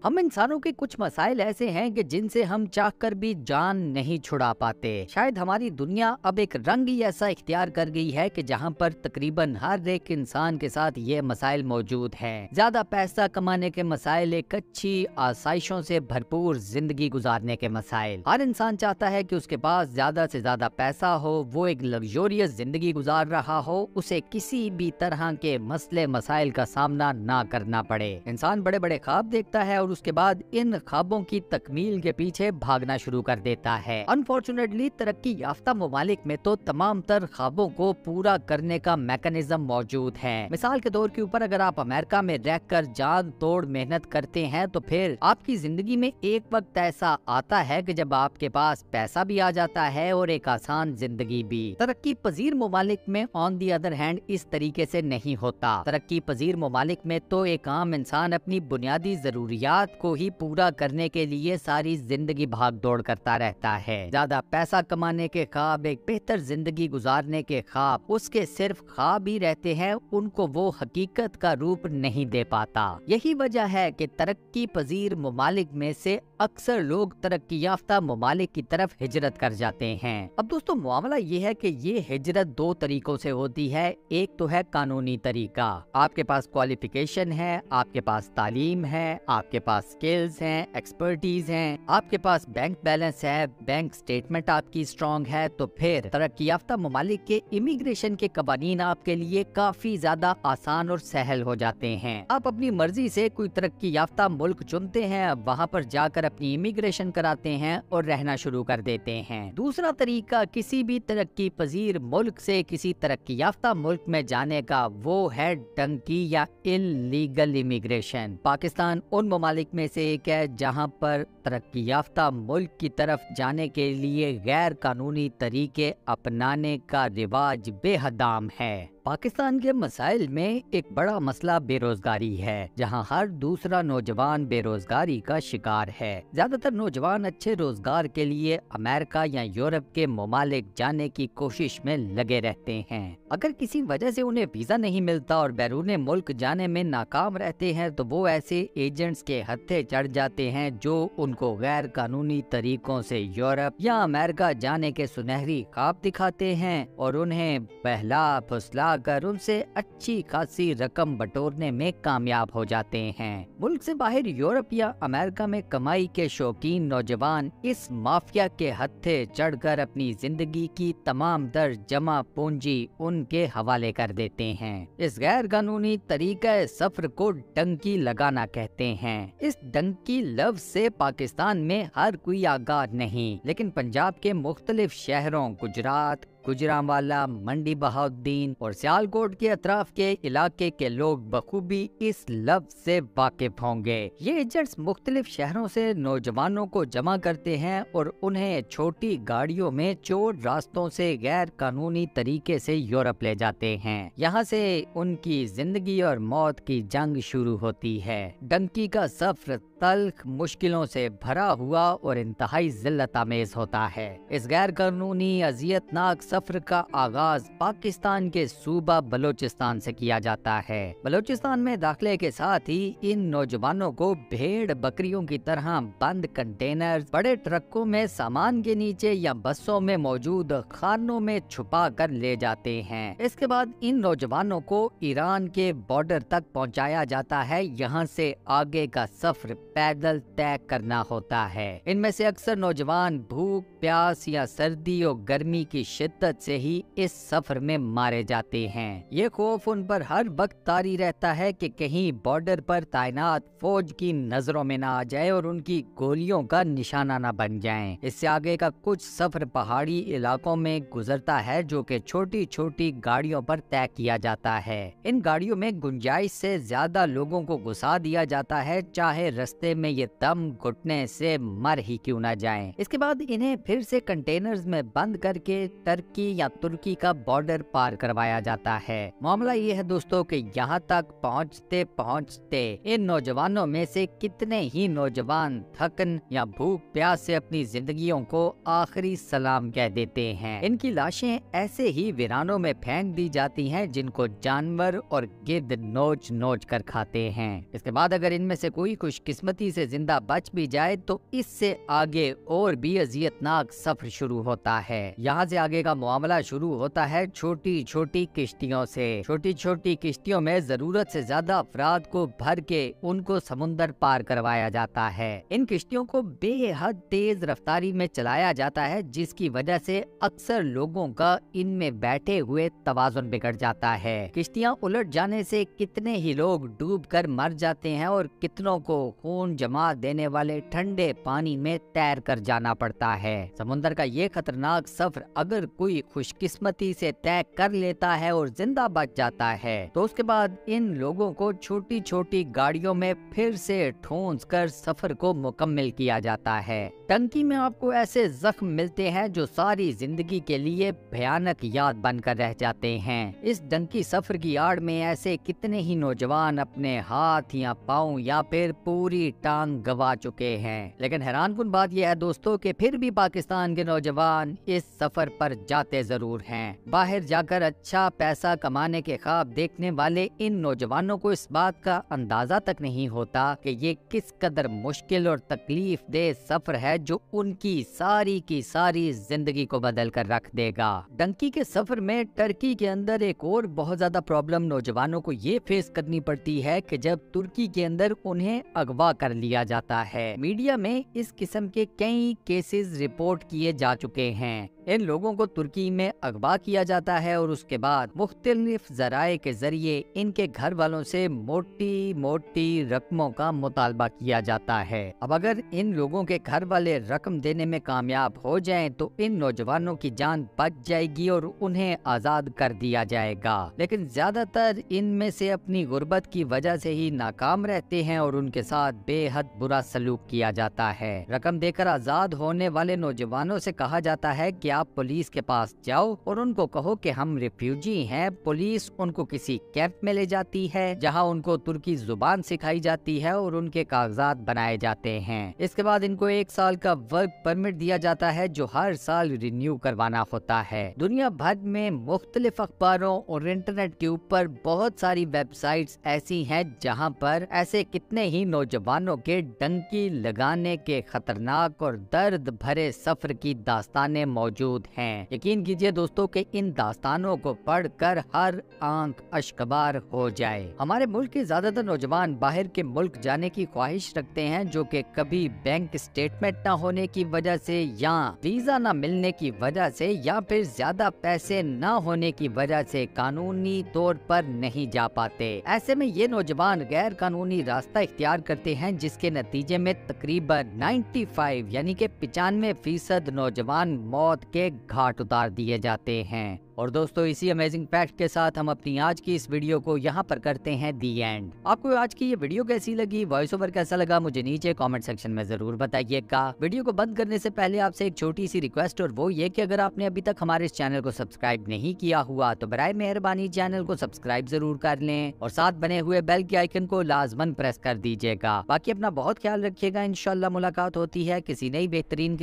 हम इंसानों के कुछ मसाइल ऐसे हैं कि जिनसे हम चाहकर भी जान नहीं छुड़ा पाते। शायद हमारी दुनिया अब एक रंग ही ऐसा इख्तियार कर गई है कि जहां पर तकरीबन हर एक इंसान के साथ ये मसाइल मौजूद हैं। ज्यादा पैसा कमाने के मसाइल, एक अच्छी आसाइशों से भरपूर जिंदगी गुजारने के मसाइल। हर इंसान चाहता है कि उसके पास ज्यादा से ज्यादा पैसा हो, वो एक लग्जोरियस जिंदगी गुजार रहा हो, उसे किसी भी तरह के मसले मसाइल का सामना ना करना पड़े। इंसान बड़े बड़े ख्वाब देखता है और उसके बाद इन ख्वाबों की तकमील के पीछे भागना शुरू कर देता है। अनफॉर्चुनेटली तरक्की याफ्ता ममालिक में तो तमाम तर ख्वाबों को पूरा करने का मैकेनिज्म मौजूद है। मिसाल के तौर के ऊपर अगर आप अमेरिका में रहकर जान तोड़ मेहनत करते हैं तो फिर आपकी जिंदगी में एक वक्त ऐसा आता है कि जब आपके पास पैसा भी आ जाता है और एक आसान जिंदगी भी। तरक्की पजीर ममालिक में ऑन दी अदर हैंड इस तरीके से नहीं होता। तरक्की पजीर ममालिक में तो एक आम इंसान अपनी बुनियादी जरूरियात को ही पूरा करने के लिए सारी जिंदगी भाग दौड़ करता रहता है। ज्यादा पैसा कमाने के ख्वाब, एक बेहतर जिंदगी गुजारने के ख्वाब उसके सिर्फ ख्वाब ही रहते हैं, उनको वो हकीकत का रूप नहीं दे पाता। यही वजह है कि तरक्की पजीर ममालिक में से अक्सर लोग तरक्की याफ्ता ममालिक की तरफ हिजरत कर जाते हैं। अब दोस्तों मामला ये है कि ये हिजरत दो तरीकों से होती है। एक तो है कानूनी तरीका, आपके पास क्वालिफिकेशन है, आपके पास तालीम है, आपके पास स्किल्स हैं, एक्सपर्टीज हैं, आपके पास बैंक बैलेंस है, बैंक स्टेटमेंट आपकी स्ट्रॉन्ग है, तो फिर तरक्की याफ्ता ममालिक के इमिग्रेशन के कवानीन आपके लिए काफी ज्यादा आसान और सहल हो जाते हैं। आप अपनी मर्जी से कोई तरक्की याफ्ता मुल्क चुनते हैं, वहाँ पर जाकर अपनी इमिग्रेशन कराते हैं और रहना शुरू कर देते हैं। दूसरा तरीका किसी भी तरक्की पजीर मुल्क से किसी तरक्की याफ्ता मुल्क में जाने का, वो है डंकी या इल्लीगल इमिग्रेशन। पाकिस्तान उन ममालिक में से एक है जहां पर तरक्की याफ्ता मुल्क की तरफ जाने के लिए गैर कानूनी तरीके अपनाने का रिवाज बेहद आम है। पाकिस्तान के मसाइल में एक बड़ा मसला बेरोजगारी है, जहां हर दूसरा नौजवान बेरोजगारी का शिकार है। ज्यादातर नौजवान अच्छे रोजगार के लिए अमेरिका या यूरोप के ममालिक जाने की कोशिश में लगे रहते हैं। अगर किसी वजह से उन्हें वीजा नहीं मिलता और बैरून मुल्क जाने में नाकाम रहते हैं तो वो ऐसे एजेंट्स के हत्थे चढ़ जाते हैं जो उनको गैर कानूनी तरीकों से यूरोप या अमेरिका जाने के सुनहरी ख्वाब दिखाते हैं और उन्हें बहला फुसला कर उनसे अच्छी खासी रकम बटोरने में कामयाब हो जाते हैं। मुल्क से बाहर यूरोप या अमेरिका में कमाई के शौकीन नौजवान इस माफिया के हत्थे चढ़कर अपनी जिंदगी की तमाम दर जमा पूंजी उनके हवाले कर देते हैं। इस गैर कानूनी तरीका सफर को डंकी लगाना कहते हैं। इस डंकी लफ्ज से पाकिस्तान में हर कोई आगाह नहीं, लेकिन पंजाब के मुख्तलिफ शहरों गुजरात, गुजरांवाला, मंडी बहाउद्दीन और सियालकोट के अतराफ के इलाके के लोग बखूबी इस लफ्ज से वाकिफ होंगे। ये एजेंट्स मुख्तलिफ शहरों से नौजवानों को जमा करते हैं और उन्हें छोटी गाड़ियों में चोर रास्तों से गैर कानूनी तरीके से यूरोप ले जाते हैं। यहाँ से उनकी जिंदगी और मौत की जंग शुरू होती है। डंकी का सफर तल्ख, मुश्किलों से भरा हुआ और इंतहाई जिल्लत आमेज होता है। इस गैर कानूनी अजियतनाक सफर का आगाज पाकिस्तान के सूबा बलोचिस्तान से किया जाता है। बलोचिस्तान में दाखिले के साथ ही इन नौजवानों को भेड़ बकरियों की तरह बंद कंटेनर, बड़े ट्रकों में सामान के नीचे या बसों में मौजूद खानों में छुपा कर ले जाते हैं। इसके बाद इन नौजवानों को ईरान के बॉर्डर तक पहुंचाया जाता है। यहाँ से आगे का सफर पैदल तय करना होता है। इनमें से अक्सर नौजवान भूख, प्यास या सर्दी और गर्मी की शिद्दत शिद्दत से ही इस सफर में मारे जाते हैं। ये खौफ उन पर हर वक्त तारी रहता है कि कहीं बॉर्डर पर तैनात फौज की नजरों में ना आ जाए और उनकी गोलियों का निशाना ना बन जाएं। इससे आगे का कुछ सफर पहाड़ी इलाकों में गुजरता है जो कि छोटी छोटी गाड़ियों पर तय किया जाता है। इन गाड़ियों में गुंजाइश से ज्यादा लोगों को घुसा दिया जाता है, चाहे रास्ते में ये दम घुटने से मर ही क्यों ना जाएं। इसके बाद इन्हें फिर से कंटेनर्स में बंद करके टर्की या तुर्की का बॉर्डर पार करवाया जाता है। मामला ये है दोस्तों कि यहाँ तक पहुँचते पहुँचते इन नौजवानों में से कितने ही नौजवान थकन या भूख प्यास से अपनी जिंदगियों को आखिरी सलाम कह देते हैं। इनकी लाशें ऐसे ही वीरानों में फेंक दी जाती हैं जिनको जानवर और गिद्ध नोच नोच कर खाते हैं। इसके बाद अगर इनमें से कोई खुशकिस्मती से जिंदा बच भी जाए तो इससे आगे और भी अजियतनाक सफर शुरू होता है। यहाँ से आगे का मामला शुरू होता है छोटी छोटी किश्तियों से। छोटी छोटी किश्तियों में जरूरत से ज्यादा अफराद को भर के उनको समुंदर पार करवाया जाता है। इन किश्तियों को बेहद तेज रफ्तारी में चलाया जाता है जिसकी वजह से अक्सर लोगों का इनमें बैठे हुए तवाज़ुन बिगड़ जाता है। किश्तियाँ उलट जाने से कितने ही लोग डूब कर मर जाते हैं और कितनों को खून जमा देने वाले ठंडे पानी में तैर कर जाना पड़ता है। समुंदर का ये खतरनाक सफर अगर कोई खुशकिस्मती से तय कर लेता है और जिंदा बच जाता है तो उसके बाद इन लोगों को छोटी छोटी गाड़ियों में फिर से ठूंस कर सफर को मुकम्मल किया जाता है। टंकी में आपको ऐसे जख्म मिलते हैं जो सारी जिंदगी के लिए भयानक याद बनकर रह जाते हैं। इस डंकी सफर की आड़ में ऐसे कितने ही नौजवान अपने हाथ या पाँव या फिर पूरी टांग गवा चुके हैं। लेकिन हैरानकुन बात यह है दोस्तों कि फिर भी पाकिस्तान के नौजवान इस सफर पर जाते जरूर हैं। बाहर जाकर अच्छा पैसा कमाने के ख्वाब देखने वाले इन नौजवानों को इस बात का अंदाजा तक नहीं होता कि ये किस कदर मुश्किल और तकलीफ दे सफर है जो उनकी सारी की सारी जिंदगी को बदल कर रख देगा। डंकी के सफर में टर्की के अंदर एक और बहुत ज्यादा प्रॉब्लम नौजवानों को ये फेस करनी पड़ती है कि जब तुर्की के अंदर उन्हें अगवा कर लिया जाता है। मीडिया में इस किस्म के कई केसेस रिपोर्ट किए जा चुके हैं। इन लोगों को तुर्की में अगवा किया जाता है और उसके बाद मुख्तलिफ जराए के जरिए इनके घर वालों से मोटी मोटी रकमों का मुतालबा किया जाता है। अब अगर इन लोगों के घर वाले रकम देने में कामयाब हो जाएं तो इन नौजवानों की जान बच जाएगी और उन्हें आजाद कर दिया जाएगा। लेकिन ज्यादातर इनमें से अपनी गुर्बत की वजह से ही नाकाम रहते हैं और उनके साथ बेहद बुरा सलूक किया जाता है। रकम देकर आजाद होने वाले नौजवानों से कहा जाता है कि आप पुलिस के पास जाओ और उनको कहो कि हम रिफ्यूजी हैं। पुलिस उनको किसी कैंप में ले जाती है जहां उनको तुर्की जुबान सिखाई जाती है और उनके कागजात बनाए जाते हैं। इसके बाद इनको 1 साल का वर्क परमिट दिया जाता है जो हर साल रिन्यू करवाना होता है। दुनिया भर में मुख्तलिफ अखबारों और इंटरनेट के ऊपर बहुत सारी वेबसाइट्स ऐसी हैं जहां पर ऐसे कितने ही नौजवानों के डंकी लगाने के खतरनाक और दर्द भरे सफर की दास्तानें मौजूद हैं। यकीन कीजिए दोस्तों कि इन दास्तानों को पढ़कर हर आंख अश्कबार हो जाए। हमारे मुल्क के ज्यादातर नौजवान बाहर के मुल्क जाने की ख्वाहिश रखते हैं जो कि कभी बैंक स्टेटमेंट न होने की वजह से या वीजा न मिलने की वजह से या फिर ज्यादा पैसे न होने की वजह से कानूनी तौर पर नहीं जा पाते। ऐसे में ये नौजवान गैर कानूनी रास्ता इख्तियार करते हैं जिसके नतीजे में तकरीबन 95 यानी कि 95% नौजवान मौत के घाट उतार दिए जाते हैं। और दोस्तों इसी अमेजिंग फैक्ट के साथ हम अपनी आज की इस वीडियो को यहाँ पर करते हैं दी एंड। आपको आज की ये वीडियो कैसी लगी, वॉइस ओवर कैसा लगा, मुझे नीचे कमेंट सेक्शन में जरूर बताइएगा। वीडियो को बंद करने से पहले आपसे एक छोटी सी रिक्वेस्ट और वो ये कि अगर आपने अभी तक हमारे इस चैनल को सब्सक्राइब नहीं किया हुआ तो बराए मेहरबानी चैनल को सब्सक्राइब जरूर कर लें और साथ बने हुए बेल के आइकन को लाजमन प्रेस कर दीजिएगा। बाकी अपना बहुत ख्याल रखिएगा। इंशाल्लाह मुलाकात होती है किसी नई बेहतरीन